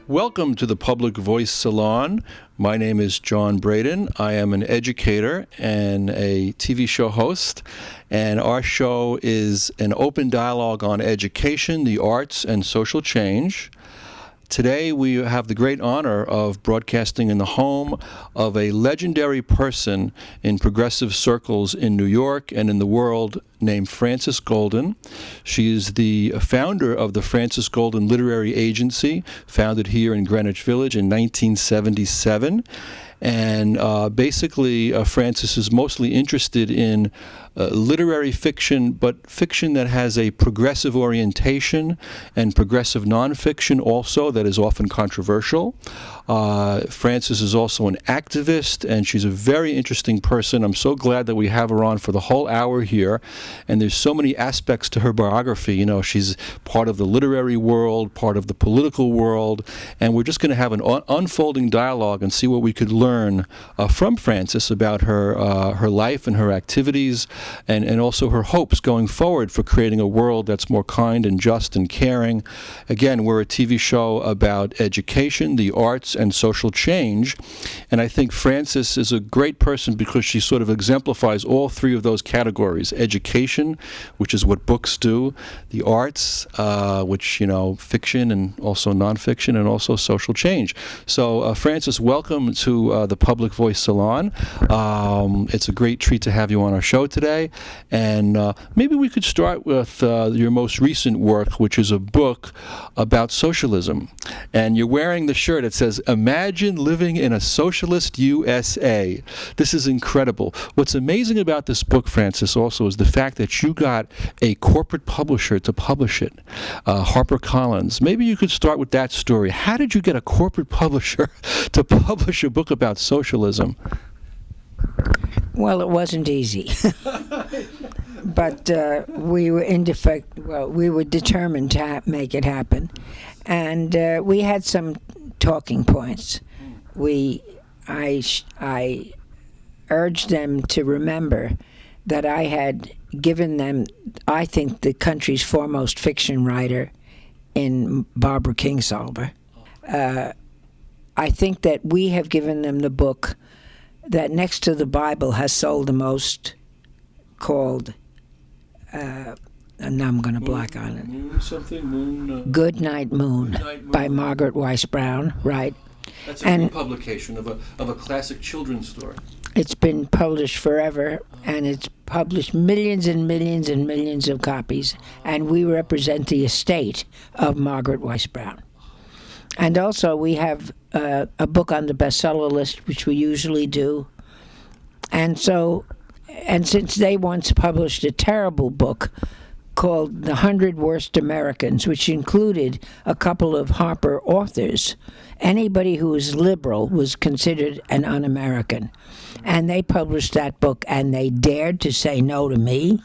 Welcome to the Public Voice Salon. My name is John Bredin. I am an educator and a TV show host, and our show is an open dialogue on education, the arts, and social change. Today we have the great honor of broadcasting in the home of a legendary person in progressive circles in New York and in the world named Frances Goldin. She is the founder of the Frances Goldin Literary Agency, founded here in Greenwich Village in 1977. And basically, Frances is mostly interested in literary fiction, but fiction that has a progressive orientation and progressive nonfiction also that is often controversial. Frances is also an activist, and she's a very interesting person. I'm so glad that we have her on for the whole hour here. And there's so many aspects to her biography. You know, she's part of the literary world, part of the political world, and we're just going to have an unfolding dialogue and see what we could learn from Frances about her life and her activities, and also her hopes going forward for creating a world that's more kind and just and caring. Again, we're a TV show about education, the arts, and social change, and I think Frances is a great person because she sort of exemplifies all three of those categories: education, which is what books do; the arts, which, you know, fiction and also nonfiction, and also social change. So, Frances, welcome to the Public Voice Salon. It's a great treat to have you on our show today, and maybe we could start with your most recent work, which is a book about socialism. And you're wearing the shirt. It says, "Imagine living in a socialist USA." This is incredible. What's amazing about this book, Frances, also is the fact that you got a corporate publisher to publish it, HarperCollins. Maybe you could start with that story. How did you get a corporate publisher to publish a book about socialism? Well, it wasn't easy, but we were determined to make it happen, and we had some talking points. I urged them to remember that I had given them, I think, the country's foremost fiction writer in Barbara Kingsolver. I think that we have given them the book that next to the Bible has sold the most, called, and now I'm going to black on it. Good Night Moon by Margaret Weiss Brown, right? That's a republication of a classic children's story. It's been published forever, and it's published millions and millions and millions of copies, and we represent the estate of Margaret Weiss Brown. And also we have a book on the bestseller list, which we usually do. And since they once published a terrible book called The 100 Worst Americans, which included a couple of Harper authors, anybody who was liberal was considered an un-American. And they published that book, and they dared to say no to me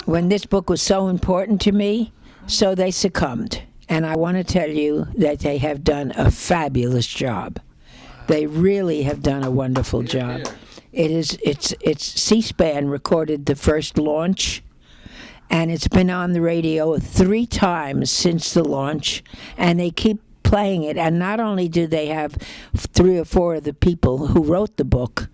when this book was so important to me, so they succumbed. And I want to tell you that they have done a fabulous job. They really have done a wonderful job. It's C-SPAN recorded the first launch, and it's been on the radio 3 times since the launch, and they keep playing it. And not only do they have 3 or 4 of the people who wrote the book,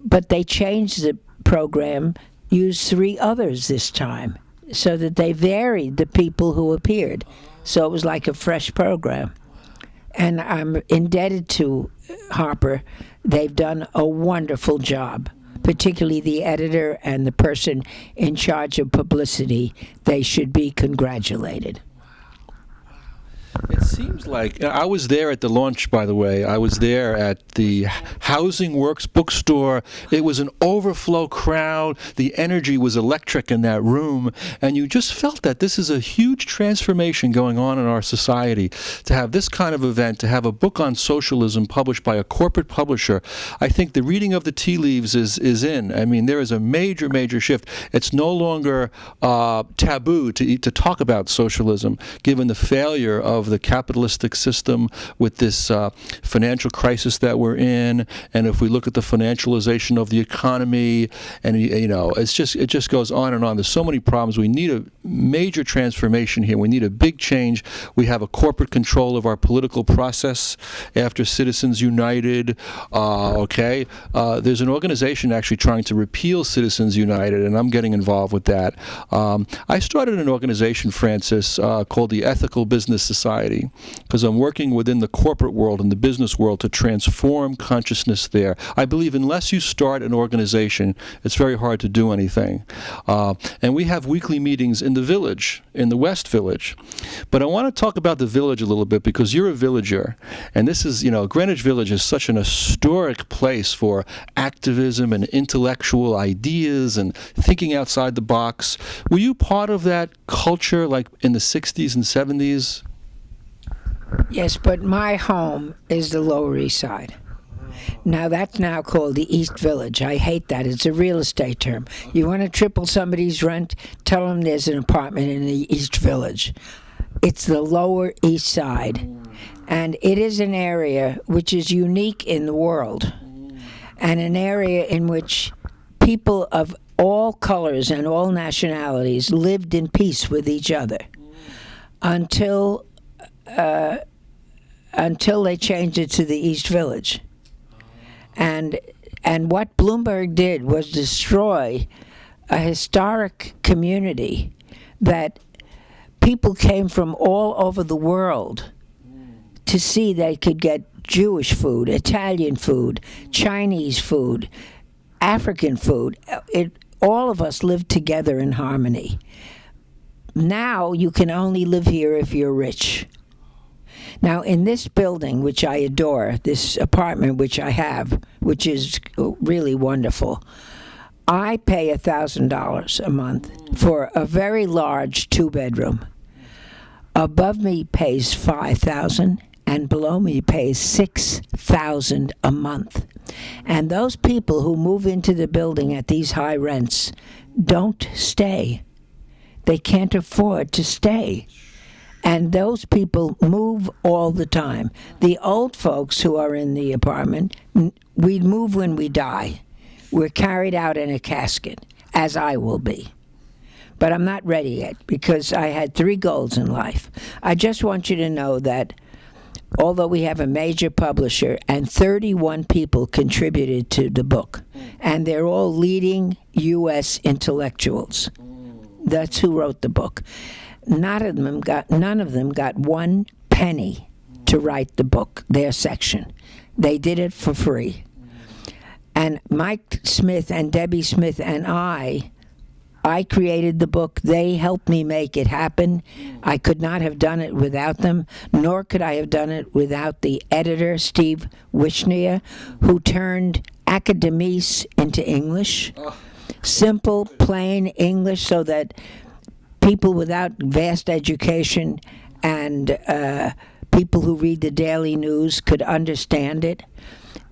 but they changed the program, used 3 others this time, so that they varied the people who appeared. So it was like a fresh program. And I'm indebted to Harper. They've done a wonderful job, particularly the editor and the person in charge of publicity. They should be congratulated. It seems like, I was there at the launch, by the way. I was there at the Housing Works bookstore. It was an overflow crowd. The energy was electric in that room. And you just felt that this is a huge transformation going on in our society. To have this kind of event, to have a book on socialism published by a corporate publisher, I think the reading of the tea leaves is in. I mean, there is a major, major shift. It's no longer taboo to talk about socialism, given the failure of of the capitalistic system with this financial crisis that we're in, and if we look at the financialization of the economy, and it just goes on and on. There's so many problems. We need a major transformation here. We need a big change. We have a corporate control of our political process after Citizens United. There's an organization actually trying to repeal Citizens United, and I'm getting involved with that. I started an organization, Francis, called the Ethical Business Society, because I'm working within the corporate world and the business world to transform consciousness there. I believe unless you start an organization, it's very hard to do anything. And we have weekly meetings in the village, in the West Village. But I want to talk about the village a little bit, because you're a villager, and this is, Greenwich Village is such an historic place for activism and intellectual ideas and thinking outside the box. Were you part of that culture, like in the 60s and 70s? Yes, but my home is the Lower East Side. Now, that's now called the East Village. I hate that. It's a real estate term. You want to triple somebody's rent? Tell them there's an apartment in the East Village. It's the Lower East Side. And it is an area which is unique in the world, and an area in which people of all colors and all nationalities lived in peace with each other until they changed it to the East Village. And what Bloomberg did was destroy a historic community that people came from all over the world to see they could get Jewish food, Italian food, Chinese food, African food. All of us lived together in harmony. Now you can only live here if you're rich. Now, in this building, which I adore, this apartment which I have, which is really wonderful, I pay $1,000 a month for a very large 2-bedroom. Above me pays $5,000, and below me pays $6,000 a month. And those people who move into the building at these high rents don't stay. They can't afford to stay. And those people move all the time. The old folks who are in the apartment, we move when we die. We're carried out in a casket, as I will be. But I'm not ready yet, because I had 3 goals in life. I just want you to know that although we have a major publisher and 31 people contributed to the book, and they're all leading U.S. intellectuals. That's who wrote the book. None of them got 1 penny to write the book, their section. They did it for free. And Mike Smith and Debbie Smith and I created the book. They helped me make it happen. I could not have done it without them, nor could I have done it without the editor, Steve Wishnia, who turned academies into English. Simple, plain English, so that people without vast education and people who read the daily news could understand it.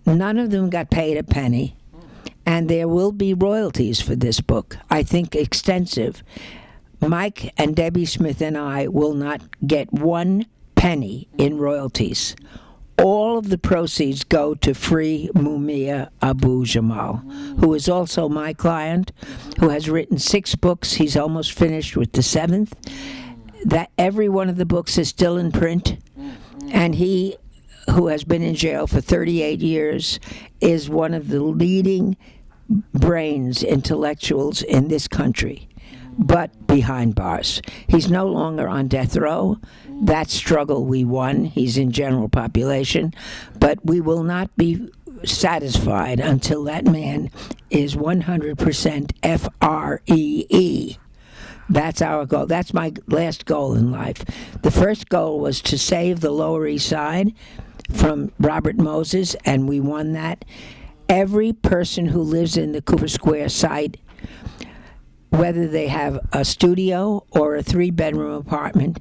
None of them got paid a penny. And there will be royalties for this book, I think extensive. Mike and Debbie Smith and I will not get 1 penny in royalties. All of the proceeds go to free Mumia Abu-Jamal, who is also my client, who has written 6 books. He's almost finished with the 7th. That every one of the books is still in print. And he, who has been in jail for 38 years, is one of the leading brains, intellectuals in this country, but behind bars. He's no longer on death row. That struggle we won. He's in general population, but we will not be satisfied until that man is 100% FREE. That's our goal. That's my last goal in life. The first goal was to save the Lower East Side from Robert Moses, and we won that. Every person who lives in the Cooper Square site, whether they have a studio or a 3-bedroom apartment,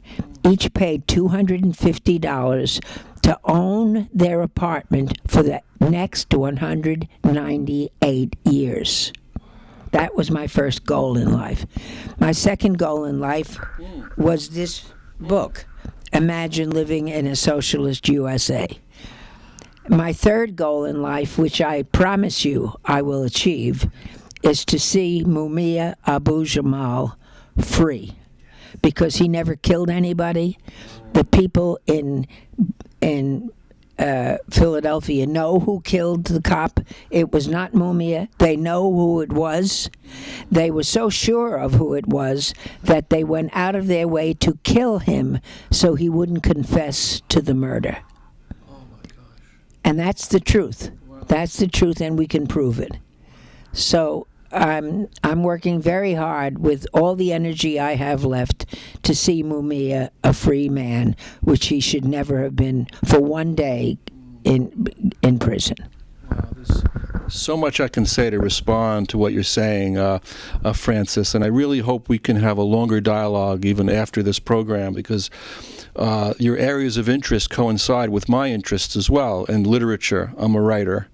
each paid $250 to own their apartment for the next 198 years. That was my first goal in life. My second goal in life was this book. imagine living in a socialist USA. My third goal in life, which I promise you I will achieve, is to see Mumia Abu-Jamal free, because he never killed anybody. The people in Philadelphia know who killed the cop. It was not Mumia. They know who it was. They were so sure of who it was that they went out of their way to kill him so he wouldn't confess to the murder. Oh my gosh. And that's the truth. Wow. That's the truth, and we can prove it. So I'm working very hard with all the energy I have left to see Mumia a free man, which he should never have been for one day in prison. Wow, there's so much I can say to respond to what you're saying, Francis, and I really hope we can have a longer dialogue even after this program, because your areas of interest coincide with my interests as well. In literature, I'm a writer.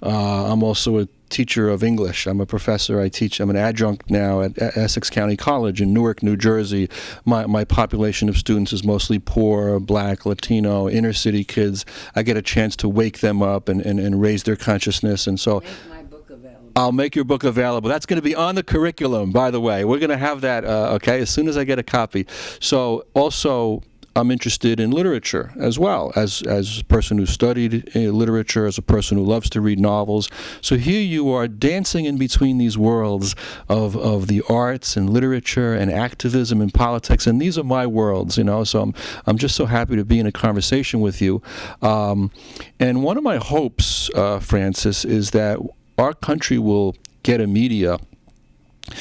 I'm also a teacher of English. I'm a professor. I'm an adjunct now at Essex County College in Newark, New Jersey. My population of students is mostly poor, black, Latino, inner city kids. I get a chance to wake them up and raise their consciousness. And so Make my book available. I'll make your book available. That's going to be on the curriculum, by the way. We're going to have that, okay, as soon as I get a copy. So also, I'm interested in literature as well, as a person who studied literature, as a person who loves to read novels. So here you are dancing in between these worlds of the arts and literature and activism and politics, and these are my worlds, you know. So I'm just so happy to be in a conversation with you. And one of my hopes, Francis, is that our country will get a media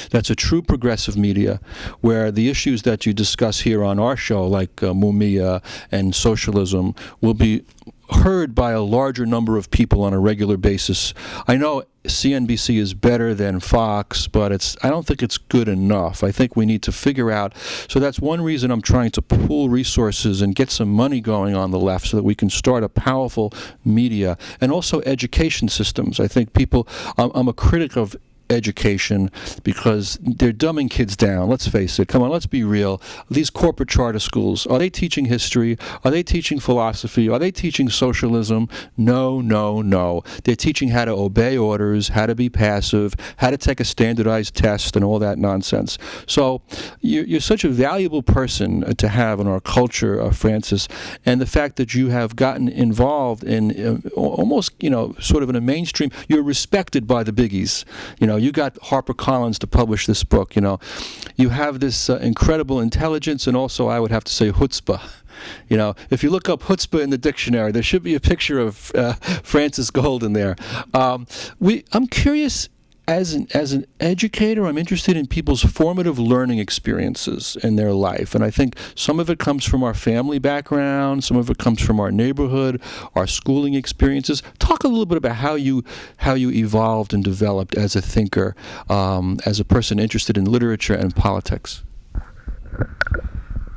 that's a true progressive media, where the issues that you discuss here on our show, like Mumia and socialism, will be heard by a larger number of people on a regular basis. I know CNBC is better than Fox, but I don't think it's good enough. I think we need to figure out. So that's one reason I'm trying to pool resources and get some money going on the left so that we can start a powerful media, and also education systems. I think I'm a critic of education because they're dumbing kids down. Let's face it. Come on, let's be real. These corporate charter schools, are they teaching history? Are they teaching philosophy? Are they teaching socialism? No, no, no. They're teaching how to obey orders, how to be passive, how to take a standardized test, and all that nonsense. So you're such a valuable person to have in our culture, Francis, and the fact that you have gotten involved in almost, sort of in a mainstream, you're respected by the biggies. You got HarperCollins to publish this book. You have this incredible intelligence, and also, I would have to say, chutzpah. If you look up chutzpah in the dictionary, there should be a picture of Francis Goldin there. I'm curious, as an educator, I'm interested in people's formative learning experiences in their life. And I think some of it comes from our family background, some of it comes from our neighborhood, our schooling experiences. Talk a little bit about how you evolved and developed as a thinker, as a person interested in literature and politics.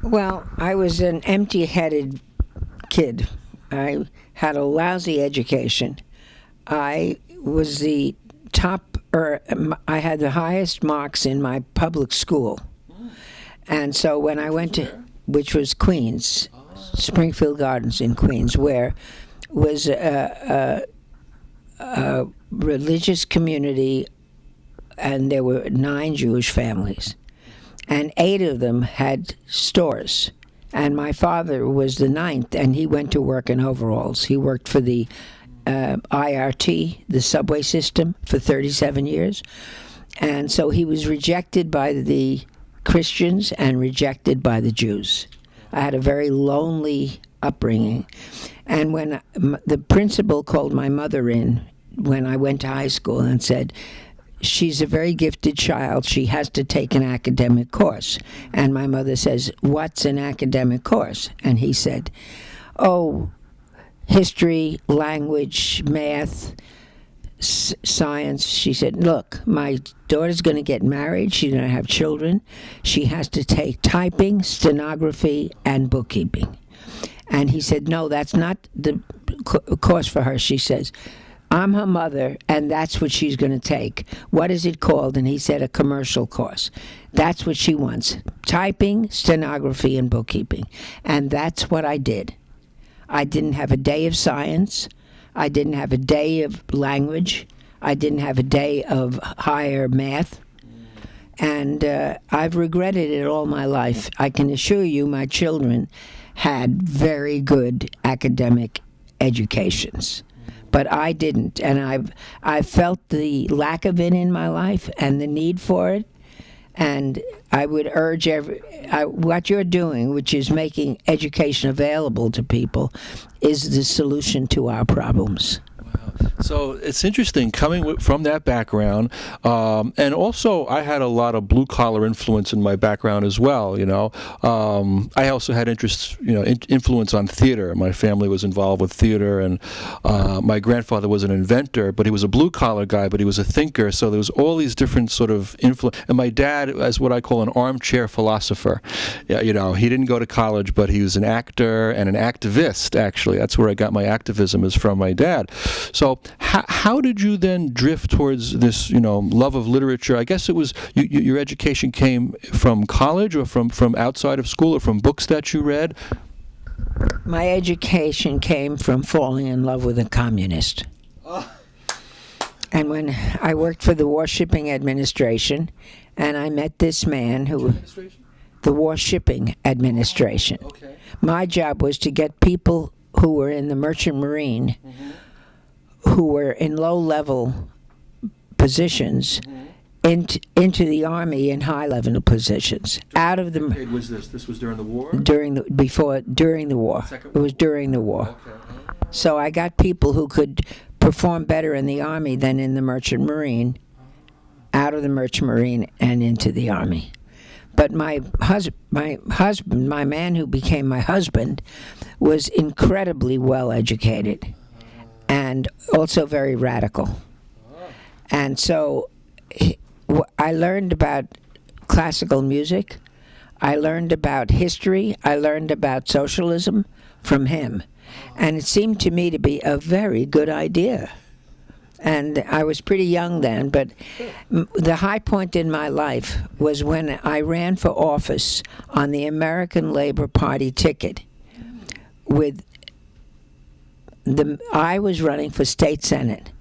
Well, I was an empty-headed kid. I had a lousy education. I was I had the highest marks in my public school. And so when I went to, which was Queens, Springfield Gardens in Queens, where was a religious community, and there were 9 Jewish families. And 8 of them had stores. And my father was the 9th, and he went to work in overalls. He worked for the IRT, the subway system, for 37 years. And so he was rejected by the Christians and rejected by the Jews. I had a very lonely upbringing. And when the principal called my mother in when I went to high school and said, she's a very gifted child, she has to take an academic course. And my mother says, what's an academic course? And he said, history, language, math, science. She said, look, my daughter's going to get married. She's going to have children. She has to take typing, stenography, and bookkeeping. And he said, no, that's not the course for her. She says, I'm her mother, and that's what she's going to take. What is it called? And he said, a commercial course. That's what she wants. Typing, stenography, and bookkeeping. And that's what I did. I didn't have a day of science. I didn't have a day of language. I didn't have a day of higher math. And I've regretted it all my life. I can assure you my children had very good academic educations. But I didn't, and I felt the lack of it in my life and the need for it. And I would urge what you're doing, which is making education available to people, is the solution to our problems. So it's interesting coming from that background, and also I had a lot of blue-collar influence in my background as well. I also had influence on theater. My family was involved with theater, and my grandfather was an inventor, but he was a blue-collar guy, but he was a thinker. So there was all these different sort of influence. And my dad is what I call an armchair philosopher. Yeah, he didn't go to college, but he was an actor and an activist. Actually, that's where I got my activism, is from my dad. So how did you then drift towards this, love of literature? I guess it was your education came from college, or from outside of school, or from books that you read? My education came from falling in love with a communist. Oh. And when I worked for the War Shipping Administration, and I met this man who... The War Shipping Administration. Okay. My job was to get people who were in the Merchant Marine, who were in low-level positions, into the Army in high-level positions. Out of the... What period was this? This was during the war? During the war. It was during the war. Okay. So I got people who could perform better in the Army than in the Merchant Marine, out of the Merchant Marine and into the Army. But my husband, my man who became my husband, was incredibly well educated and also very radical. And so I learned about classical music. I learned about history. I learned about socialism from him. And it seemed to me to be a very good idea. And I was pretty young then, but the high point in my life was when I ran for office on the American Labor Party ticket. I was running for state senate.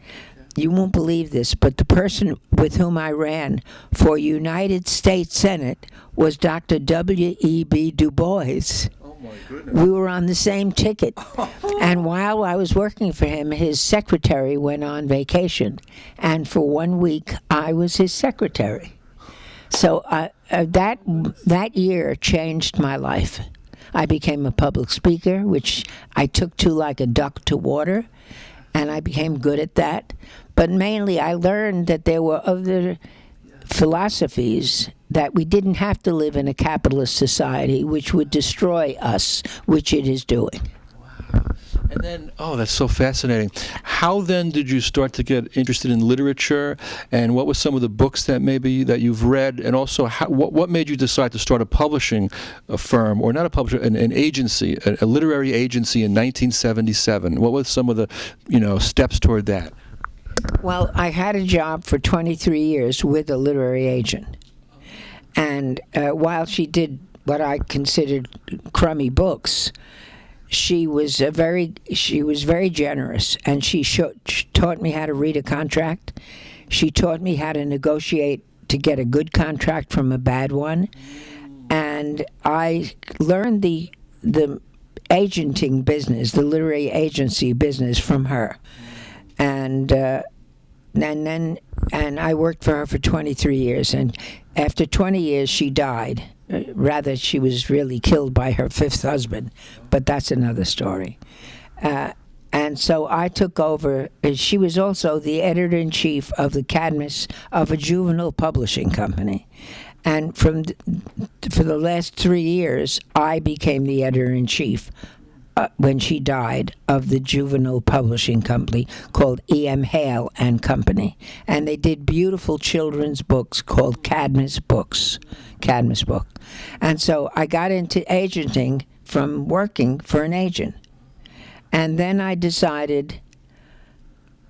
You won't believe this, but the person with whom I ran for United States Senate was Dr. W.E.B. Du Bois. We were on the same ticket. And while I was working for him, his secretary went on vacation. And for 1 week, I was his secretary. So that year changed my life. I became a public speaker, which I took to like a duck to water. And I became good at that. But mainly I learned that there were other philosophies, that we didn't have to live in a capitalist society which would destroy us, which it is doing. Wow. And then, that's so fascinating. How then did you start to get interested in literature, and what were some of the books that you've read, and also what made you decide to start a publishing firm, or not a publisher, an agency, a literary agency in 1977? What were some of the steps toward that? Well, I had a job for 23 years with a literary agent. And while she did what I considered crummy books, she was very generous, and she taught me how to read a contract. She taught me how to negotiate to get a good contract from a bad one. And I learned the agenting business, the literary agency business, from her. And I worked for her for 23 years, and after 20 years she died. Rather, she was really killed by her fifth husband, but that's another story. And so I took over. She was also the editor-in-chief of the Cadmus, of a juvenile publishing company. And for the last 3 years, I became the editor-in-chief when she died, of the juvenile publishing company called E.M. Hale and Company. And they did beautiful children's books called Cadmus Book. And so I got into agenting from working for an agent. And then I decided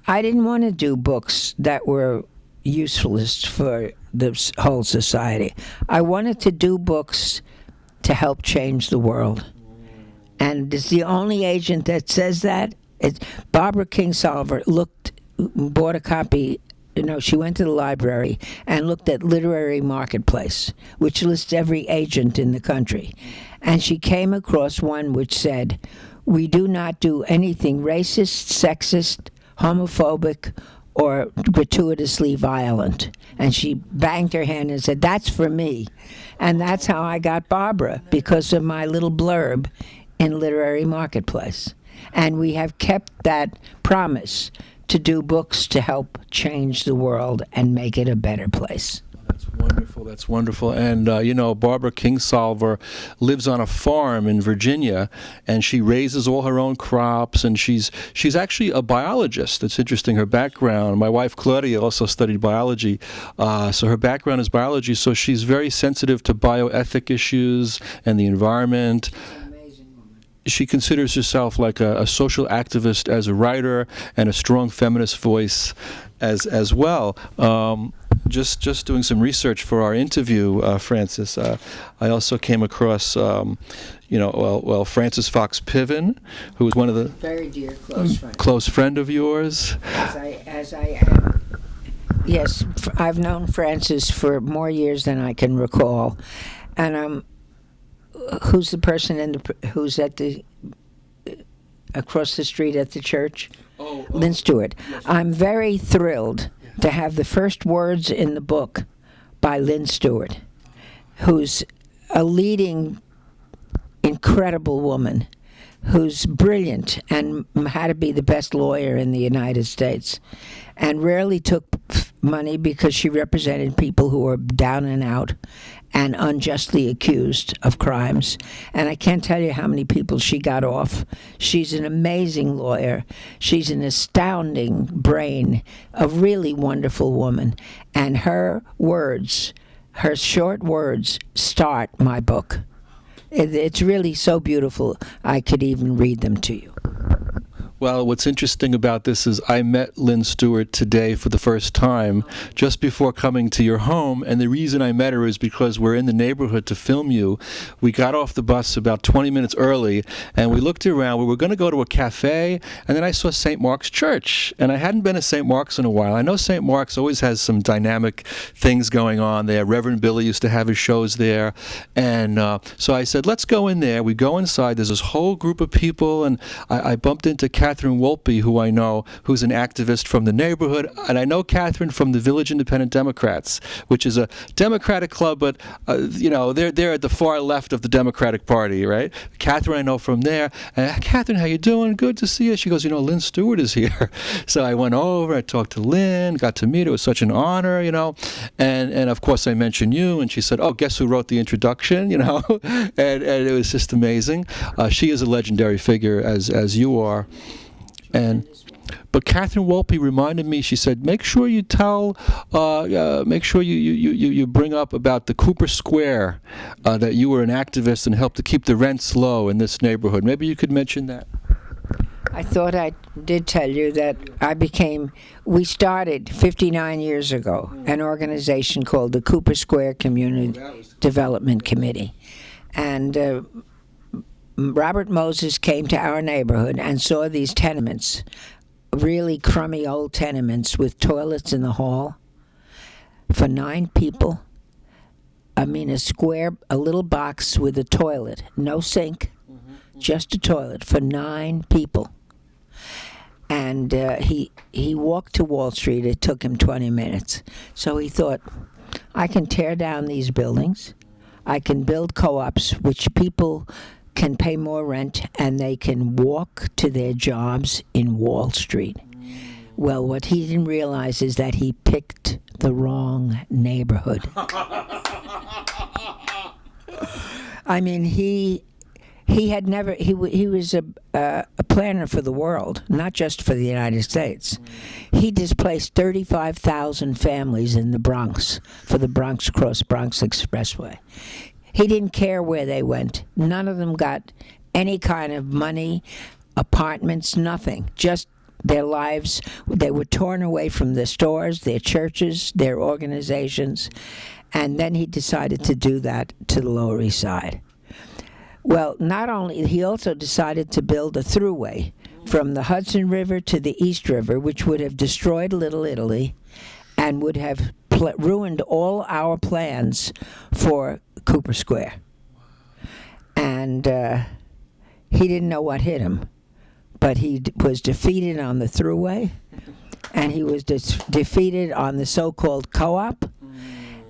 I didn't want to do books that were useless for the whole society. I wanted to do books to help change the world. And it's the only agent that says that. It's Barbara Kingsolver bought a copy. She went to the library and looked at Literary Marketplace, which lists every agent in the country. And she came across one which said, "We do not do anything racist, sexist, homophobic, or gratuitously violent." And she banged her hand and said, "That's for me." And that's how I got Barbara, because of my little blurb in Literary Marketplace. And we have kept that promise to do books to help change the world and make it a better place. That's wonderful. That's wonderful. And, Barbara Kingsolver lives on a farm in Virginia, and she raises all her own crops, and she's actually a biologist. It's interesting, her background. My wife, Claudia, also studied biology, so her background is biology, so she's very sensitive to bioethic issues and the environment. She considers herself like a social activist as a writer and a strong feminist voice as well. Just doing some research for our interview, Frances, I also came across, Frances Fox Piven, who was one of the very dear close friend of yours. As I am. Yes, I've known Frances for more years than I can recall, and who's the person who's at the across the street at the church? Lynn Stewart. Yes. I'm very thrilled to have the first words in the book by Lynn Stewart, who's a leading, incredible woman, who's brilliant and had to be the best lawyer in the United States, and rarely took money because she represented people who were down and out and unjustly accused of crimes. And I can't tell you how many people she got off. She's an amazing lawyer. She's an astounding brain, a really wonderful woman. And her short words, start my book. It's really so beautiful, I could even read them to you. Well, what's interesting about this is I met Lynn Stewart today for the first time, just before coming to your home, and the reason I met her is because we're in the neighborhood to film you. We got off the bus about 20 minutes early, and we looked around. We were going to go to a cafe, and then I saw St. Mark's Church, and I hadn't been to St. Mark's in a while. I know St. Mark's always has some dynamic things going on there. Reverend Billy used to have his shows there, and so I said, let's go in there. We go inside. There's this whole group of people, and I bumped into Catherine Wolpe, who I know, who's an activist from the neighborhood, and I know Catherine from the Village Independent Democrats, which is a Democratic club, but they're at the far left of the Democratic Party, right? Catherine I know from there. Catherine, how you doing? Good to see you. She goes, Lynn Stewart is here. So I went over, I talked to Lynn, got to meet her. It was such an honor, and of course I mentioned you, and she said, oh, guess who wrote the introduction, and it was just amazing. She is a legendary figure, as you are. But Catherine Wolpe reminded me, she said, make sure you make sure you bring up about the Cooper Square, that you were an activist and helped to keep the rents low in this neighborhood. Maybe you could mention that. I thought I did tell you that we started 59 years ago, an organization called the Cooper Square Community Development Committee. And Robert Moses came to our neighborhood and saw these tenements, really crummy old tenements with toilets in the hall for 9 people. I mean, a little box with a toilet, no sink, just a toilet for 9 people. And he walked to Wall Street. It took him 20 minutes. So he thought, I can tear down these buildings. I can build co-ops, which people can pay more rent, and they can walk to their jobs in Wall Street. Well, what he didn't realize is that he picked the wrong neighborhood. I mean, he was a planner for the world, not just for the United States. He displaced 35,000 families in the Bronx for the Bronx Expressway. He didn't care where they went. None of them got any kind of money, apartments, nothing. Just Their lives, they were torn away from their stores, their churches, their organizations, and then he decided to do that to the Lower East Side. Well, not only, he also decided to build a thruway from the Hudson River to the East River, which would have destroyed Little Italy and would have ruined all our plans for Cooper Square. And he didn't know what hit him, but he was defeated on the thruway, and he was defeated on the so-called co-op,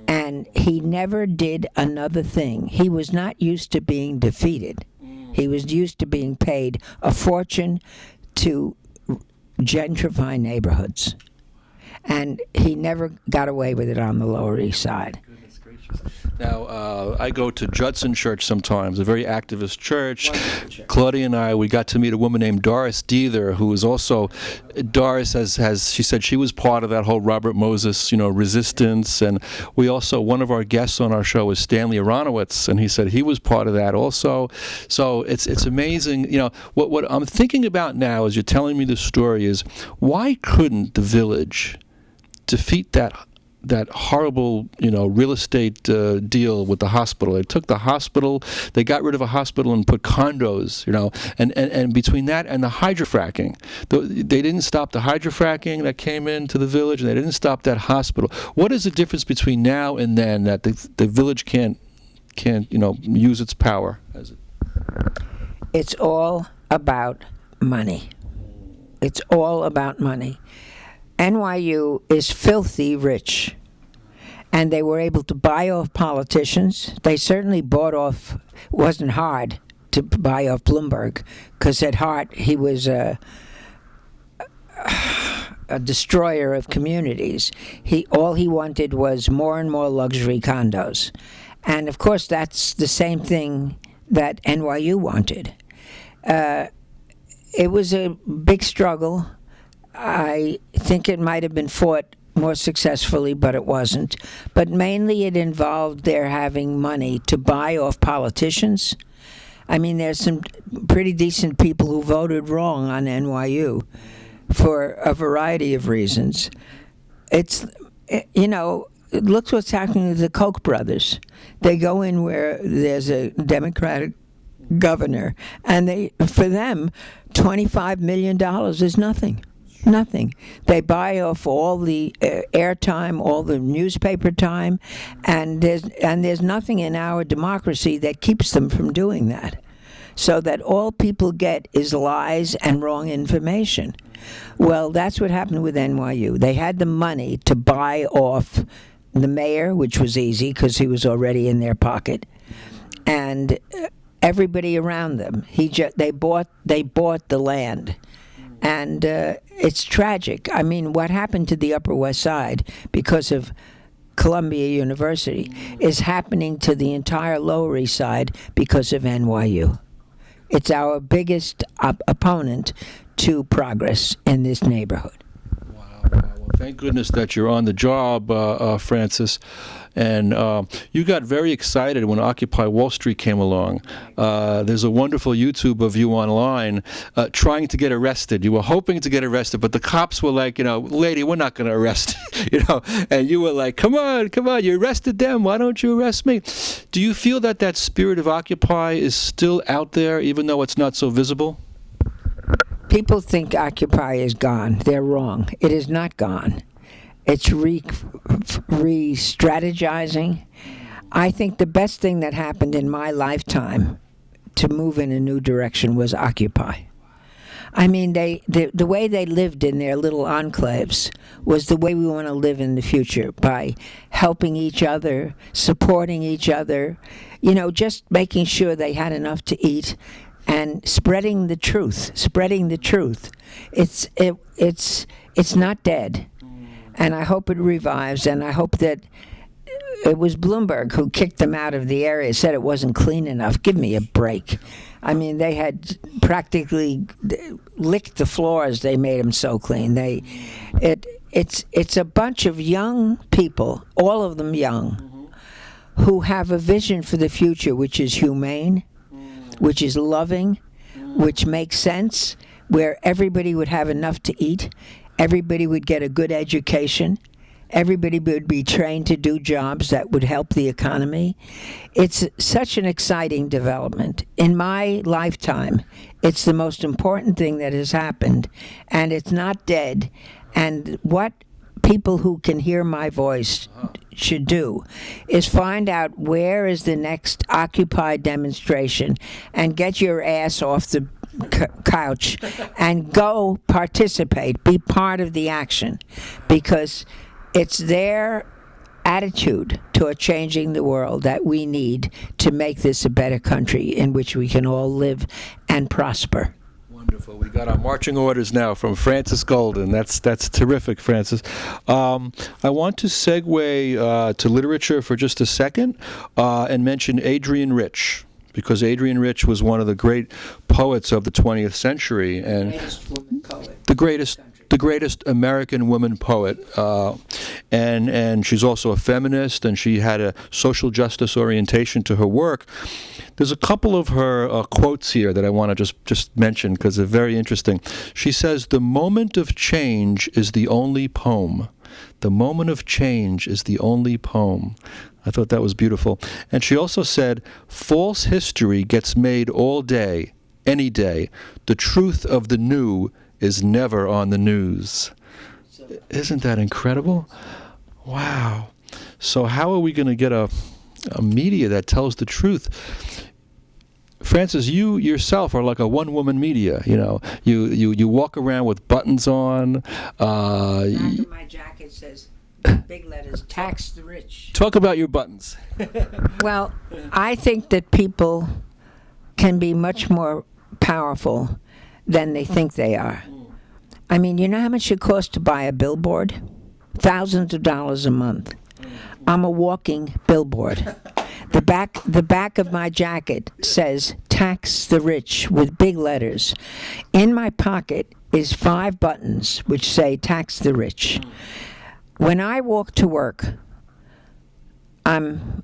and he never did another thing. He was not used to being defeated. He was used to being paid a fortune to gentrify neighborhoods. And he never got away with it on the Lower East Side. Goodness gracious. Now, I go to Judson Church sometimes, a very activist church. Claudia and I, we got to meet a woman named Doris Deether, who is also, Doris has she said she was part of that whole Robert Moses, resistance. And we also, one of our guests on our show was Stanley Aronowitz, and he said he was part of that also. So it's amazing. What I'm thinking about now as you're telling me this story is, why couldn't the village defeat that horrible, real estate deal with the hospital? They took the hospital, they got rid of a hospital and put condos, and between that and the hydrofracking, they didn't stop the hydrofracking that came into the village, and they didn't stop that hospital. What is the difference between now and then that the village can't use its power? It's all about money. It's all about money. NYU is filthy rich, and they were able to buy off politicians. They certainly bought off, it wasn't hard to buy off Bloomberg, because at heart he was a destroyer of communities. All he wanted was more and more luxury condos. And of course that's the same thing that NYU wanted. It was a big struggle. I think it might have been fought more successfully, but it wasn't. But mainly it involved their having money to buy off politicians. I mean, there's some pretty decent people who voted wrong on NYU for a variety of reasons. Look what's happening to the Koch brothers. They go in where there's a Democratic governor, and for them, $25 million is nothing. Nothing. They buy off all the airtime, all the newspaper time, and there's nothing in our democracy that keeps them from doing that. So that all people get is lies and wrong information. Well, that's what happened with NYU. They had the money to buy off the mayor, which was easy because he was already in their pocket, and everybody around them. They bought the land. And it's tragic. I mean, what happened to the Upper West Side because of Columbia University is happening to the entire Lower East Side because of NYU. It's our biggest opponent to progress in this neighborhood. Wow. Well, thank goodness that you're on the job, Francis. And you got very excited when Occupy Wall Street came along. There's a wonderful YouTube of you online trying to get arrested. You were hoping to get arrested, but the cops were like, lady, we're not going to arrest you, And you were like, come on, you arrested them. Why don't you arrest me? Do you feel that spirit of Occupy is still out there, even though it's not so visible? People think Occupy is gone. They're wrong. It is not gone. It's re-strategizing. I think the best thing that happened in my lifetime to move in a new direction was Occupy. I mean, the way they lived in their little enclaves was the way we want to live in the future, by helping each other, supporting each other, just making sure they had enough to eat, and spreading the truth. It's not dead. And I hope it revives, and I hope that it was Bloomberg who kicked them out of the area, said it wasn't clean enough. Give me a break. I mean, they had practically licked the floors. They made them so clean. It's a bunch of young people, all of them young, who have a vision for the future which is humane, which is loving, which makes sense, where everybody would have enough to eat, everybody would get a good education, everybody would be trained to do jobs that would help the economy. It's such an exciting development. In my lifetime, it's the most important thing that has happened, and it's not dead. And what people who can hear my voice should do is find out where is the next Occupy demonstration and get your ass off the couch and go participate, be part of the action, because it's their attitude toward changing the world that we need to make this a better country in which we can all live and prosper. Wonderful. We got our marching orders now from Francis Goldin. That's terrific, Francis. I want to segue to literature for just a second and mention Adrienne Rich, because Adrienne Rich was one of the great poets of the 20th century and the greatest American woman poet, and she's also a feminist, and she had a social justice orientation to her work. There's a couple of her quotes here that I want to just mention because they're very interesting. She says, "The moment of change is the only poem. The moment of change is the only poem." I thought that was beautiful. And she also said, "False history gets made all day, any day. The truth of the new is never on the news." Isn't that incredible? Wow. So how are we going to get a media that tells the truth? Francis, you yourself are like a one-woman media. You know, you walk around with buttons on. Back of my jacket says, big letters, "Tax the rich." Talk about your buttons. Well, I think that people can be much more powerful than they think they are. I mean, you know how much it costs to buy a billboard? Thousands of dollars a month. I'm a walking billboard. The back of my jacket says, "Tax the rich," with big letters. In my pocket is 5 buttons which say, "Tax the rich." When I walk to work, in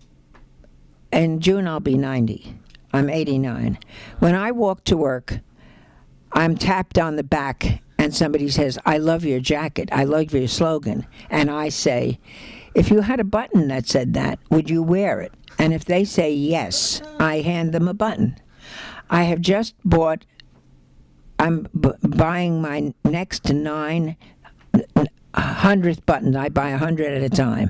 June I'll be 90. I'm 89. When I walk to work, I'm tapped on the back and somebody says, "I love your jacket, I love your slogan." And I say, "If you had a button that said that, would you wear it?" And if they say yes, I hand them a button. I have just bought, I'm buying my next 900th button. I buy 100 at a time.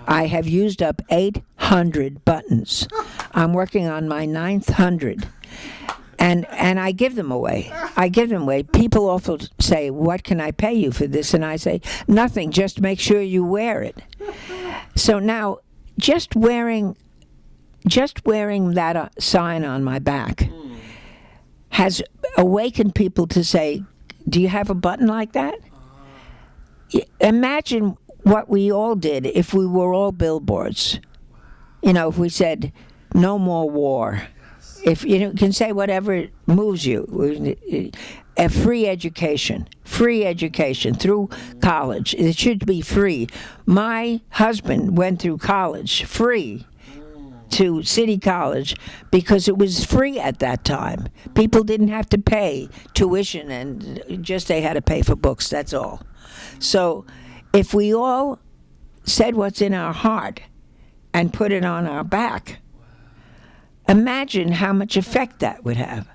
I have used up 800 buttons. I'm working on my 900. And I give them away. People often say, "What can I pay you for this?" And I say, "Nothing, just make sure you wear it." So now, just wearing that sign on my back has awakened people to say, "Do you have a button like that?" Imagine what we all did if we were all billboards. You know, if we said, "No more war." If you can say whatever moves you, a free education through college. It should be free. My husband went through college free to City College because it was free at that time. People didn't have to pay tuition, and just they had to pay for books, that's all. So if we all said what's in our heart and put it on our back, imagine how much effect that would have.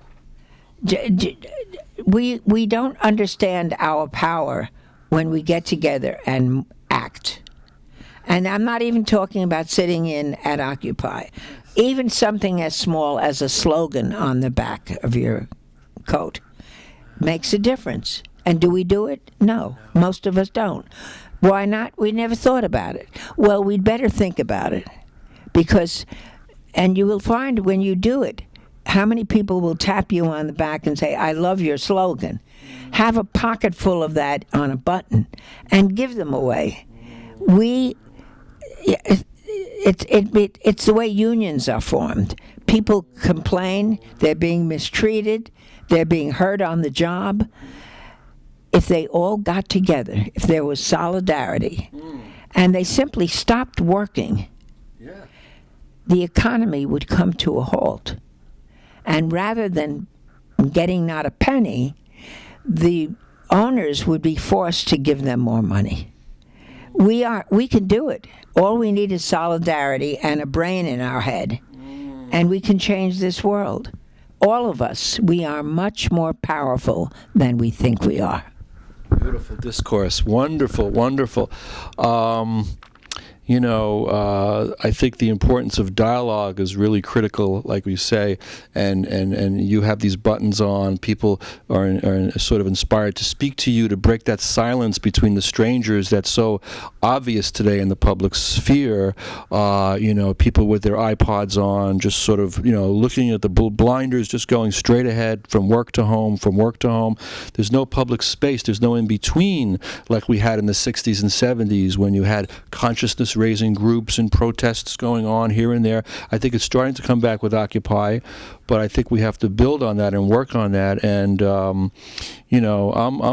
We don't understand our power when we get together and act. And I'm not even talking about sitting in at Occupy. Even something as small as a slogan on the back of your coat makes a difference. And do we do it? No, most of us don't. Why not? We never thought about it. Well, we'd better think about it, because, and you will find when you do it, how many people will tap you on the back and say, "I love your slogan." Have a pocket full of that on a button and give them away. It's the way unions are formed. People complain, they're being mistreated, they're being hurt on the job. If they all got together, if there was solidarity, and they simply stopped working, the economy would come to a halt. And rather than getting not a penny, the owners would be forced to give them more money. We can do it. All we need is solidarity and a brain in our head, and we can change this world. All of us, we are much more powerful than we think we are. Beautiful discourse. Wonderful, wonderful. I think the importance of dialogue is really critical, like we say, and you have these buttons on. People are sort of inspired to speak to you, to break that silence between the strangers that's so obvious today in the public sphere. People with their iPods on, just sort of, looking at the blinders, just going straight ahead from work to home, from work to home. There's no public space. There's no in-between like we had in the 60s and 70s when you had consciousness-raising groups and protests going on here and there. I think it's starting to come back with Occupy, but I think we have to build on that and work on that. And I'm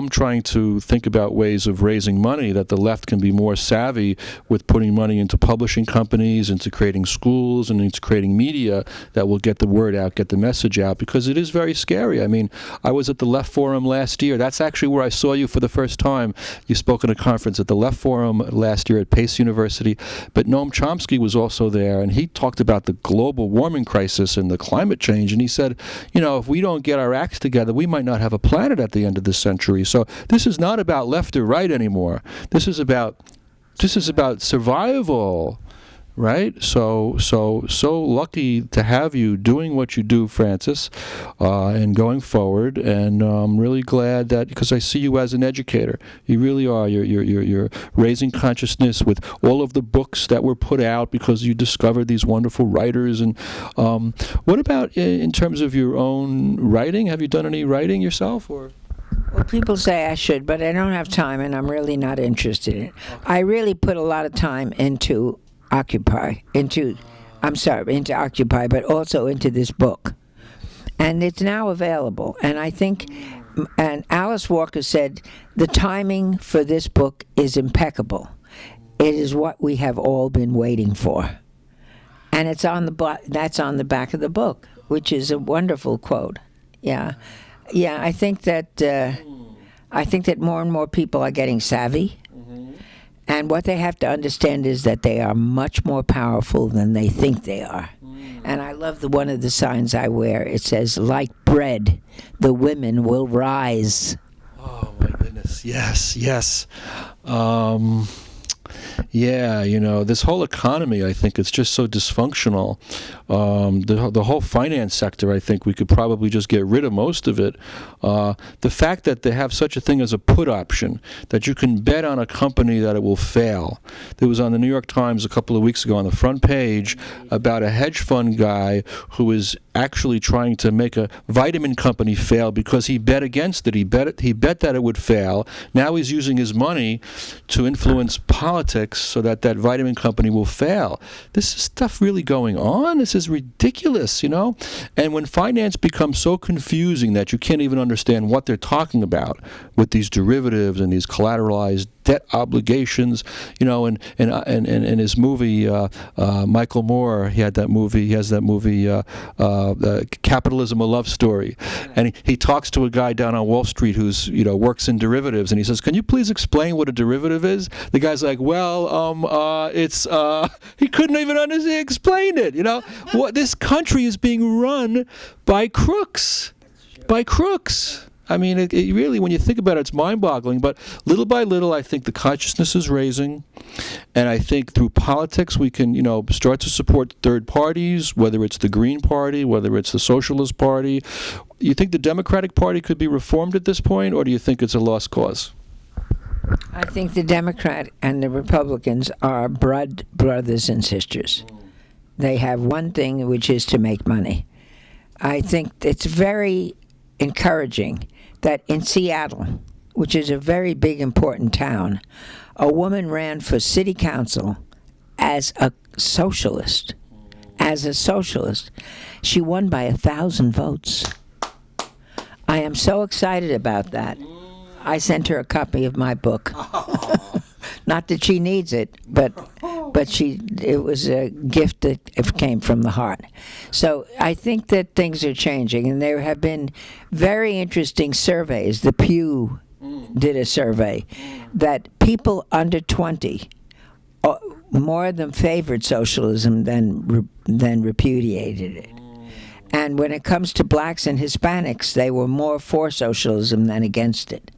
trying to think about ways of raising money that the left can be more savvy with, putting money into publishing companies, into creating schools, and into creating media that will get the word out, get the message out, because it is very scary. I mean, I was at the Left Forum last year. That's actually where I saw you for the first time. You spoke at a conference at the Left Forum last year at Pace University, but Noam Chomsky was also there, and he talked about the global warming crisis and the climate change, and he said, if we don't get our acts together, we might not have a planet at the end of this century. So this is not about left or right anymore. This is about survival, right? So lucky to have you doing what you do, Francis, and going forward. And I'm really glad that, because I see you as an educator. You really are. You're raising consciousness with all of the books that were put out because you discovered these wonderful writers. And what about in terms of your own writing? Have you done any writing yourself, or? Well, people say I should, but I don't have time, and I'm really not interested in it. I really put a lot of time into Occupy, into Occupy, but also into this book. And it's now available. And I think, and Alice Walker said, the timing for this book is impeccable. It is what we have all been waiting for. And it's that's on the back of the book, which is a wonderful quote. Yeah. Yeah, I think that more and more people are getting savvy. And what they have to understand is that they are much more powerful than they think they are. And I love one of the signs I wear. It says, like bread, the women will rise. Oh, my goodness. Yes. This whole economy, I think it's just so dysfunctional. The whole finance sector, I think we could probably just get rid of most of it. The fact that they have such a thing as a put option, that you can bet on a company that it will fail. There was on the New York Times a couple of weeks ago on the front page about a hedge fund guy who is actually trying to make a vitamin company fail because he bet against it. He bet that it would fail. Now he's using his money to influence politics so that vitamin company will fail. This is stuff really going on. This is ridiculous, And when finance becomes so confusing that you can't even understand what they're talking about with these derivatives and these collateralized debt obligations, and his movie, Michael Moore, he has that movie, Capitalism, a Love Story. And he talks to a guy down on Wall Street who's, works in derivatives, and he says, can you please explain what a derivative is? The guy's like, it's, he couldn't even explain it, What this country is being run by crooks. I mean, it really, when you think about it, it's mind-boggling. But little by little, I think the consciousness is raising. And I think through politics, we can, start to support third parties, whether it's the Green Party, whether it's the Socialist Party. You think the Democratic Party could be reformed at this point, or do you think it's a lost cause? I think the Democrat and the Republicans are brothers and sisters. They have one thing, which is to make money. I think it's very encouraging that in Seattle, which is a very big, important town, a woman ran for city council as a socialist. She won by 1,000 votes. I am so excited about that. I sent her a copy of my book. Not that she needs it, but but it was a gift that it came from the heart. So I think that things are changing, and there have been very interesting surveys. The Pew did a survey that people under 20 more than favored socialism than repudiated it. And when it comes to blacks and Hispanics, they were more for socialism than against it.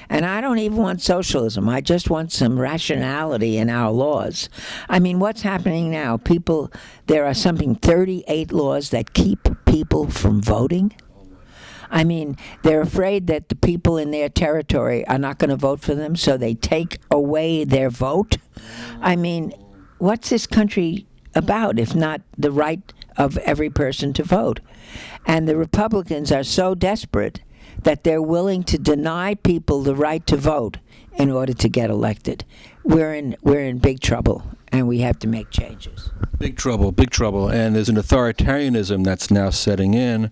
And I don't even want socialism. I just want some rationality in our laws. I mean, what's happening now? There are 38 laws that keep people from voting. I mean, they're afraid that the people in their territory are not going to vote for them, so they take away their vote. I mean, what's this country about if not the right of every person to vote? And the Republicans are so desperate that they're willing to deny people the right to vote in order to get elected. We're in big trouble, and we have to make changes. Big trouble. And there's an authoritarianism that's now setting in.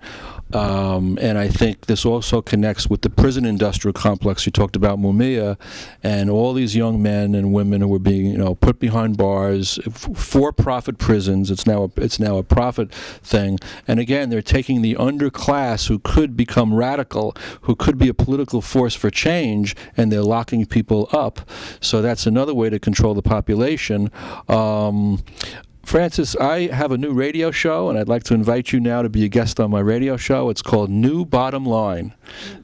And I think this also connects with the prison industrial complex. You talked about Mumia and all these young men and women who were being, put behind bars, for-profit prisons. It's now a profit thing. And again, they're taking the underclass who could become radical, who could be a political force for change, and they're locking people up. So that's another way to control the population. Francis, I have a new radio show, and I'd like to invite you now to be a guest on my radio show. It's called New Bottom Line.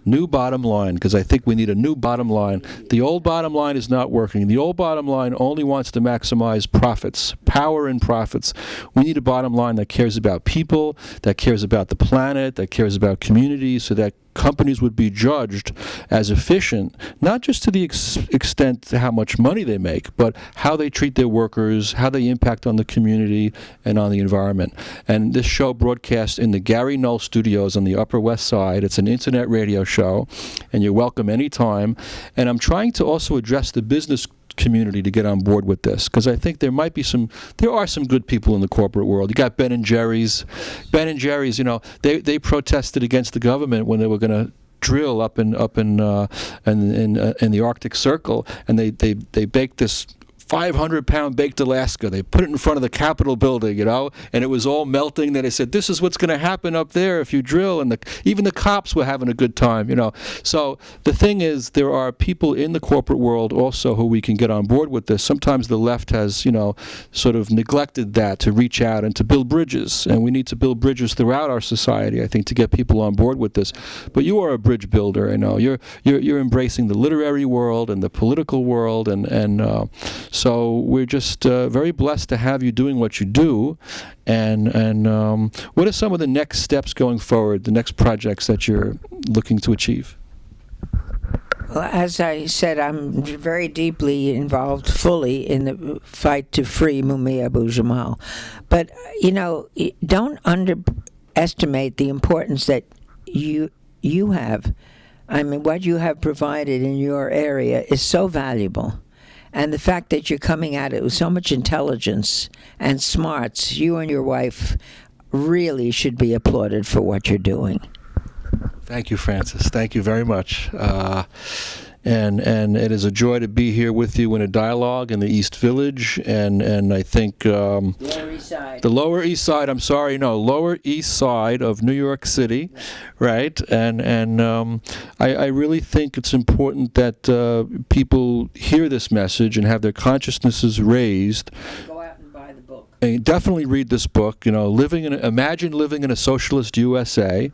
New Bottom Line, because I think we need a new bottom line. The old bottom line is not working. The old bottom line only wants to maximize profits, power and profits. We need a bottom line that cares about people, that cares about the planet, that cares about communities, so that companies would be judged as efficient, not just to the extent to how much money they make, but how they treat their workers, how they impact on the community and on the environment. And this show broadcasts in the Gary Knoll Studios on the Upper West Side. It's an internet radio show, and you're welcome anytime. And I'm trying to also address the business community to get on board with this, because I think there are some good people in the corporate world. You got Ben & Jerry's. They protested against the government when they were going to drill up in the Arctic Circle, and they baked this 500-pound baked Alaska. They put it in front of the Capitol building, and it was all melting. Then they said, this is what's going to happen up there if you drill. And even the cops were having a good time, So the thing is, there are people in the corporate world also who we can get on board with this. Sometimes the left has, sort of neglected that to reach out and to build bridges. And we need to build bridges throughout our society, I think, to get people on board with this. But you are a bridge builder, I know. You're embracing the literary world and the political world, and so we're just very blessed to have you doing what you do. And what are some of the next steps going forward, the next projects that you're looking to achieve? Well, as I said, I'm very deeply involved fully in the fight to free Mumia Abu-Jamal. But, don't underestimate the importance that you have. I mean, what you have provided in your area is so valuable. And the fact that you're coming at it with so much intelligence and smarts, you and your wife really should be applauded for what you're doing. Thank you, Francis. Thank you very much. And it is a joy to be here with you in a dialogue in the East Village, and I think Lower East Side. Lower East Side of New York City, right? And I really think it's important that people hear this message and have their consciousnesses raised. Go out and buy the book. And definitely read this book. Imagine living in a socialist USA,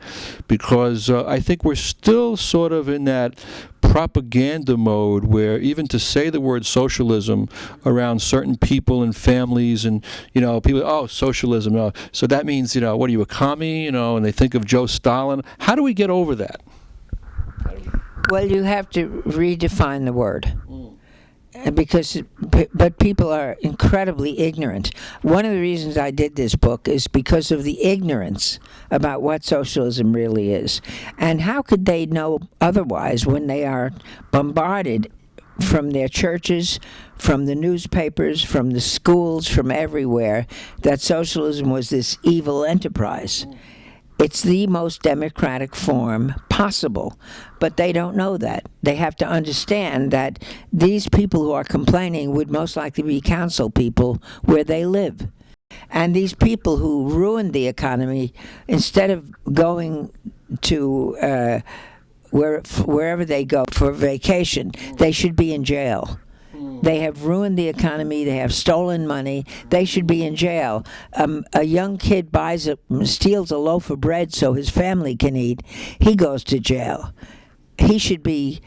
because I think we're still sort of in that propaganda mode where even to say the word socialism around certain people and families and people, socialism, so that means what are you, a commie, and they think of Joe Stalin. How do we get over that? Well, you have to redefine the word. But people are incredibly ignorant. One of the reasons I did this book is because of the ignorance about what socialism really is. And how could they know otherwise when they are bombarded from their churches, from the newspapers, from the schools, from everywhere, that socialism was this evil enterprise? It's the most democratic form possible, but they don't know that. They have to understand that these people who are complaining would most likely be council people where they live. And these people who ruined the economy, instead of going to wherever they go for vacation, they should be in jail. They have ruined the economy. They have stolen money. They should be in jail. A young kid steals a loaf of bread so his family can eat. He goes to jail. He should be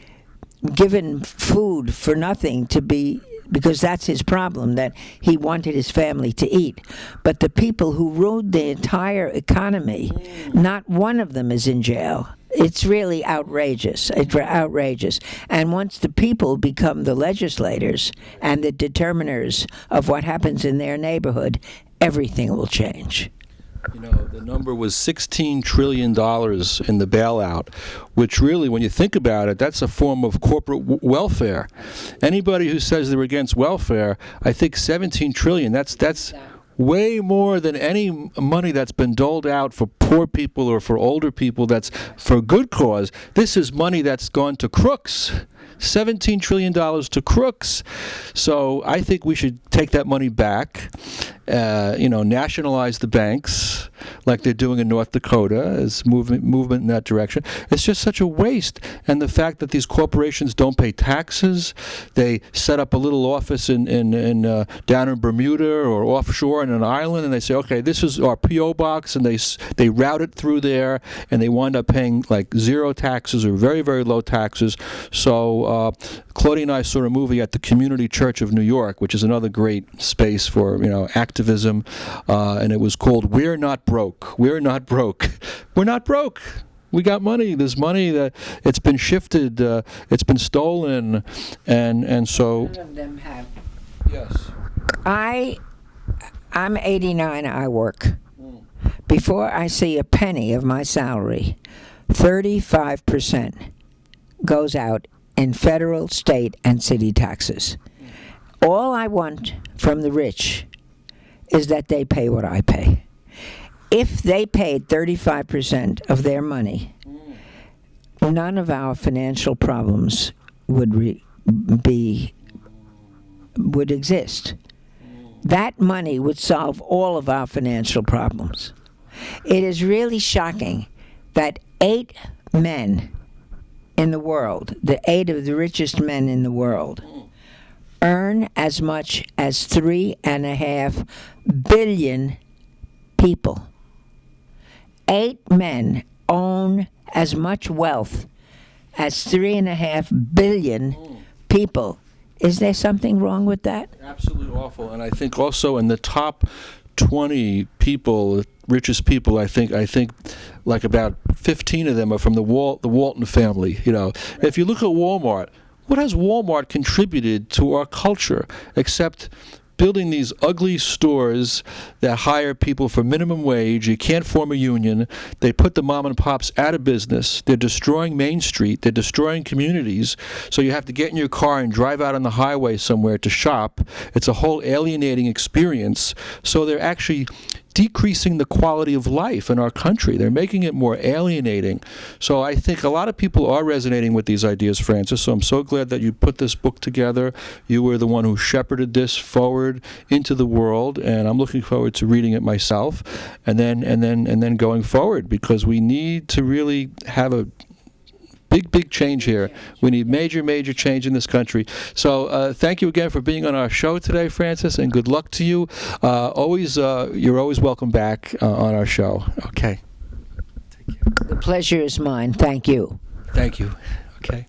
given food for nothing because that's his problem, that he wanted his family to eat. But the people who ruined the entire economy, not one of them is in jail. It's really outrageous. It's outrageous. And once the people become the legislators and the determiners of what happens in their neighborhood, everything will change. You know, the number was $16 trillion in the bailout, which really, when you think about it, that's a form of corporate welfare. Anybody who says they're against welfare, I think $17 trillion, that's way more than any money that's been doled out for poor people or for older people that's for a good cause. This is money that's gone to crooks. $17 trillion to crooks. So I think we should take that money back, nationalize the banks like they're doing in North Dakota as movement in that direction. It's just such a waste. And the fact that these corporations don't pay taxes, they set up a little office in down in Bermuda or offshore in an island, and they say, okay, this is our P.O. box, and they route it through there, and they wind up paying like zero taxes or very, very low taxes. So Claudia and I saw a movie at the Community Church of New York, which is another great space for activism, and it was called "We're Not Broke." We're not broke. We're not broke. We got money. There's money that it's been shifted. It's been stolen, and so. None of them have. Yes. I'm 89. I work. Before I see a penny of my salary, 35% goes out in federal, state, and city taxes. All I want from the rich is that they pay what I pay. If they paid 35% of their money, none of our financial problems would exist. That money would solve all of our financial problems. It is really shocking that 8 men in the world, the 8 of the richest men in the world, earn as much as 3.5 billion people. 8 men own as much wealth as 3.5 billion people. Is there something wrong with that? Absolutely awful. And I think also in the top 20 people, richest people, I think like about 15 of them are from the Walton family. If you look at Walmart, what has Walmart contributed to our culture except building these ugly stores that hire people for minimum wage? You can't form a union. They put the mom and pops out of business. They're destroying Main Street. They're destroying communities. So you have to get in your car and drive out on the highway somewhere to shop. It's a whole alienating experience. So they're actually decreasing the quality of life in our country. They're making it more alienating. So I think a lot of people are resonating with these ideas, Francis. So I'm so glad that you put this book together. You were the one who shepherded this forward into the world, and I'm looking forward to reading it myself, and then going forward, because we need to really have a big change here. We need major change in this country. So thank you again for being on our show today, Francis, and good luck to you. You're always welcome back on our show. Okay. Take care. The pleasure is mine. Thank you. Thank you. Okay.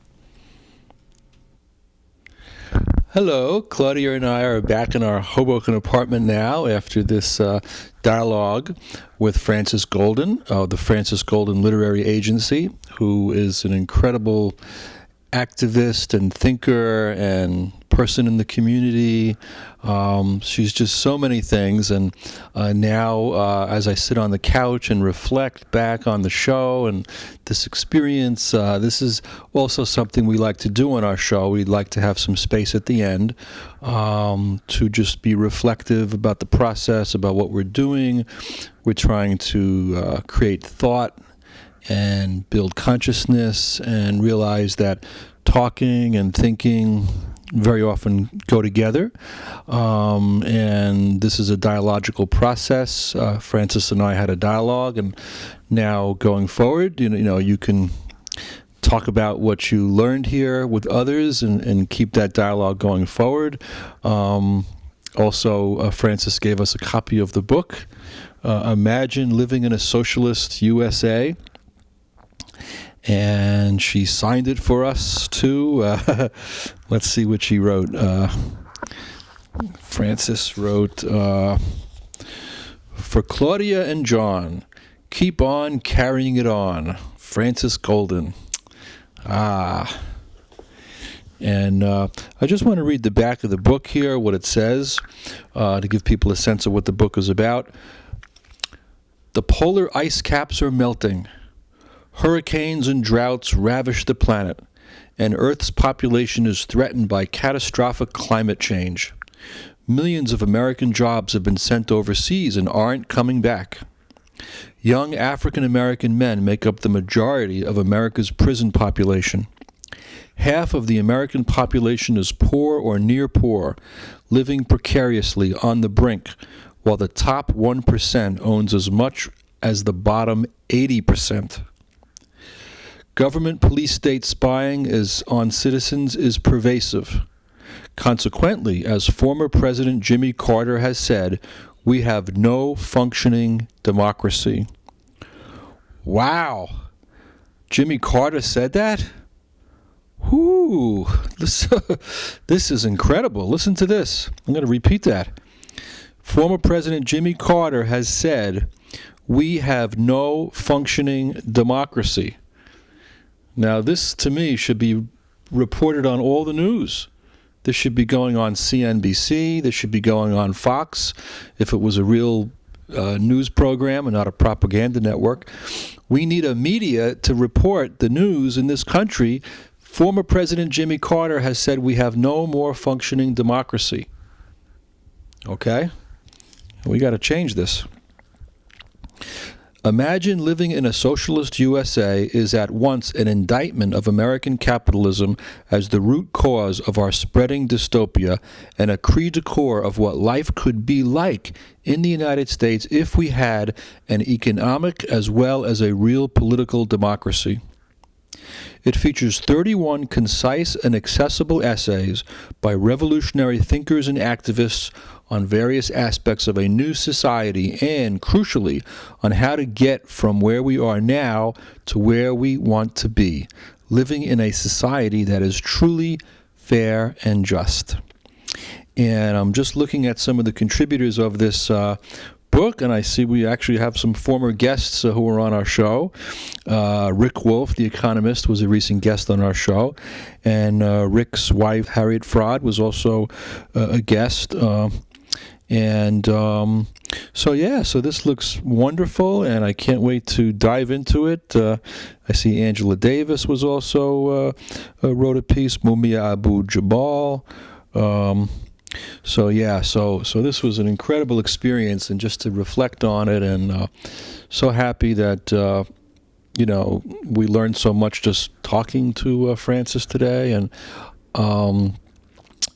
Hello, Claudia and I are back in our Hoboken apartment now after this dialogue with Francis Goldin of the Francis Goldin Literary Agency, who is an incredible activist and thinker and person in the community. She's just so many things. And now, as I sit on the couch and reflect back on the show and this experience, this is also something we like to do on our show. We'd like to have some space at the end to just be reflective about the process, about what we're doing. We're trying to create thought and build consciousness and realize that talking and thinking very often go together. And this is a dialogical process. Francis and I had a dialogue, and now going forward, you can talk about what you learned here with others and keep that dialogue going forward. Also, Francis gave us a copy of the book, Imagine Living in a Socialist USA. And she signed it for us, too. Let's see what she wrote. Francis wrote, for Claudia and John, keep on carrying it on. Francis Goldin. And I just want to read the back of the book here, what it says, to give people a sense of what the book is about. The polar ice caps are melting. Hurricanes and droughts ravish the planet, and Earth's population is threatened by catastrophic climate change. Millions of American jobs have been sent overseas and aren't coming back. Young African American men make up the majority of America's prison population. Half of the American population is poor or near poor, living precariously on the brink, while the top 1% owns as much as the bottom 80%. Government police-state spying on citizens is pervasive. Consequently, as former President Jimmy Carter has said, we have no functioning democracy. Wow! Jimmy Carter said that? Whoo! This is incredible. Listen to this. I'm going to repeat that. Former President Jimmy Carter has said, we have no functioning democracy. Now, this, to me, should be reported on all the news. This should be going on CNBC. This should be going on Fox, if it was a real news program and not a propaganda network. We need a media to report the news in this country. Former President Jimmy Carter has said we have no more functioning democracy. Okay? We got to change this. Imagine living in a socialist USA is at once an indictment of American capitalism as the root cause of our spreading dystopia and a cri de coeur of what life could be like in the United States if we had an economic as well as a real political democracy. It features 31 concise and accessible essays by revolutionary thinkers and activists on various aspects of a new society and, crucially, on how to get from where we are now to where we want to be, living in a society that is truly fair and just. And I'm just looking at some of the contributors of this book, and I see we actually have some former guests who were on our show. Rick Wolf, the economist, was a recent guest on our show, and Rick's wife, Harriet Fraud, was also a guest. So this looks wonderful, and I can't wait to dive into it. I see Angela Davis was also wrote a piece, Mumia Abu-Jamal. So this was an incredible experience, and just to reflect on it, and so happy that we learned so much just talking to Francis today, and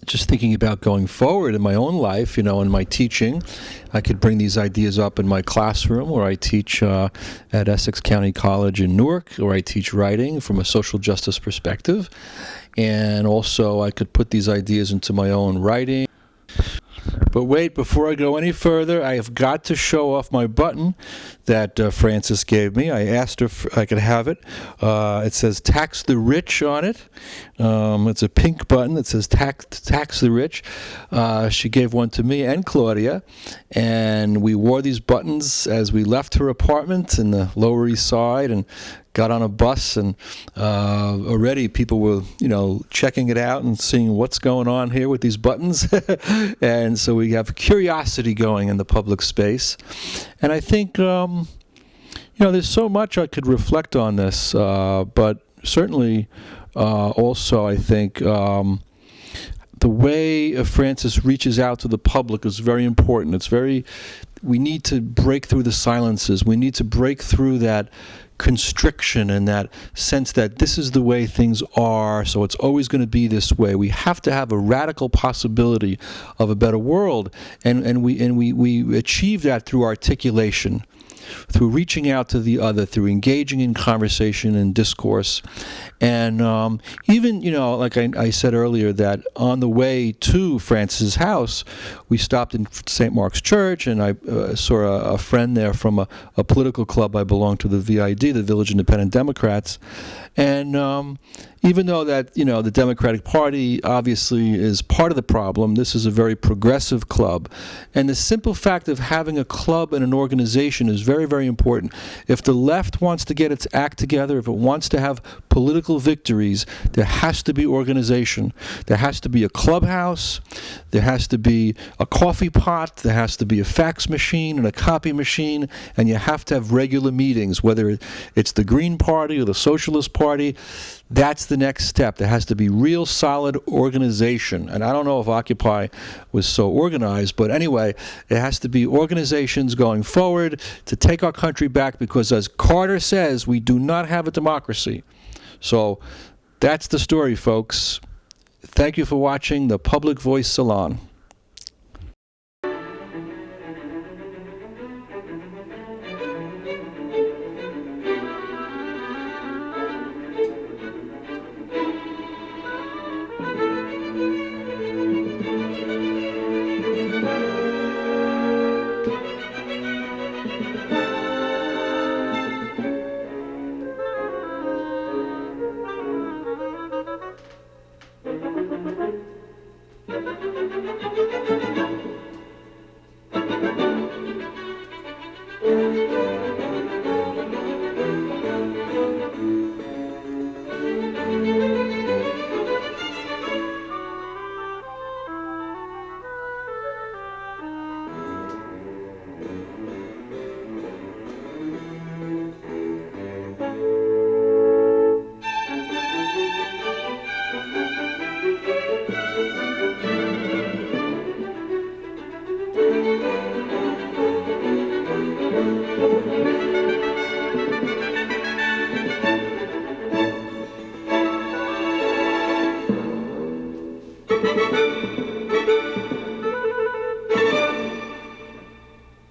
just thinking about going forward in my own life, in my teaching. I could bring these ideas up in my classroom where I teach at Essex County College in Newark, where I teach writing from a social justice perspective. And also I could put these ideas into my own writing. But wait, before I go any further, I have got to show off my button. that Frances gave me. I asked her if I could have it. It says "Tax the Rich" on it. It's a pink button that says "Tax the Rich." She gave one to me and Claudia, and we wore these buttons as we left her apartment in the Lower East Side and got on a bus, and already people were, checking it out and seeing what's going on here with these buttons. And so we have curiosity going in the public space. And I think, there's so much I could reflect on this, but certainly also I think the way Frances reaches out to the public is very important. We need to break through the silences. We need to break through that constriction and that sense that this is the way things are, so it's always going to be this way. We have to have a radical possibility of a better world, and we achieve that through articulation, through reaching out to the other, through engaging in conversation and discourse. And even, like I said earlier, that on the way to Frances' house, we stopped in St. Mark's Church, and I saw a friend there from a political club I belong to, the VID, the Village Independent Democrats. And even though that, the Democratic Party obviously is part of the problem, this is a very progressive club. And the simple fact of having a club and an organization is very, very important. If the left wants to get its act together, if it wants to have political victories, there has to be organization. There has to be a clubhouse, there has to be a coffee pot, there has to be a fax machine and a copy machine, and you have to have regular meetings, whether it's the Green Party or the Socialist Party. That's the next step. There has to be real solid organization. And I don't know if Occupy was so organized, but anyway, it has to be organizations going forward to take our country back, because as Carter says, we do not have a democracy. So that's the story, folks. Thank you for watching the Public Voice Salon.